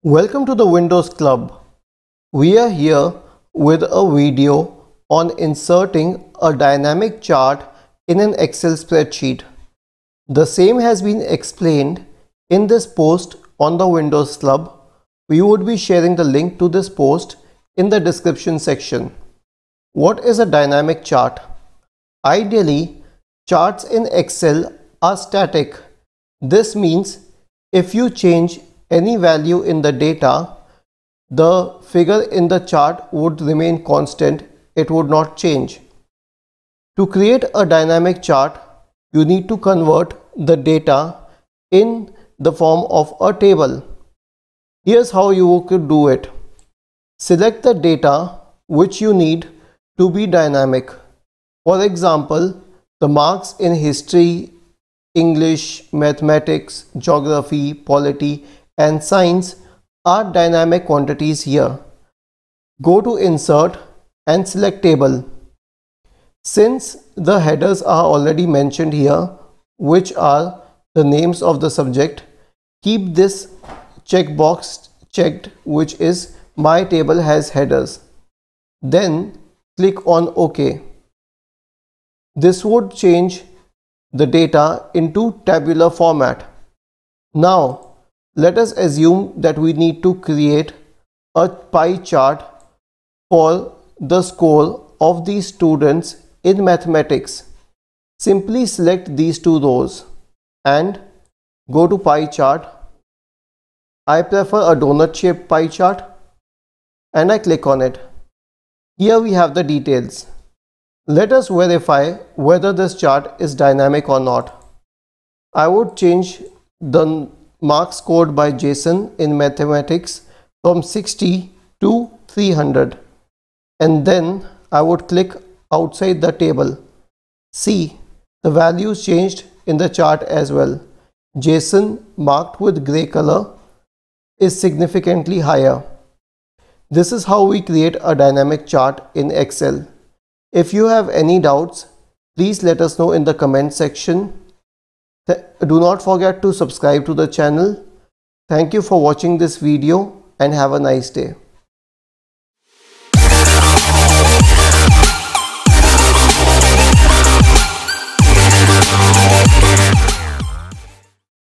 Welcome to the Windows Club. We are here with a video on inserting a dynamic chart in an Excel spreadsheet. The same has been explained in this post on the Windows Club. We would be sharing the link to this post in the description section. What is a dynamic chart? Ideally, charts in Excel are static. This means if you change any value in the data, the figure in the chart would remain constant, it would not change. To create a dynamic chart, you need to convert the data in the form of a table. Here's how you could do it. Select the data which you need to be dynamic. For example, the marks in history, English, mathematics, geography, polity, and science are dynamic quantities here. Go to Insert and select Table. Since the headers are already mentioned here, which are the names of the subject, keep this checkbox checked, which is My table has headers. Then click on OK. This would change the data into tabular format. Now, let us assume that we need to create a pie chart for the score of these students in mathematics. Simply select these two rows and go to pie chart. I prefer a donut shaped pie chart and I click on it. Here we have the details. Let us verify whether this chart is dynamic or not. I would change the marks scored by Jason in mathematics from 60 to 300, and then I would click outside the table. See, the values changed in the chart as well. Jason, marked with grey color, is significantly higher. This is how we create a dynamic chart in Excel. If you have any doubts, please let us know in the comment section. Do not forget to subscribe to the channel. Thank you for watching this video and have a nice day.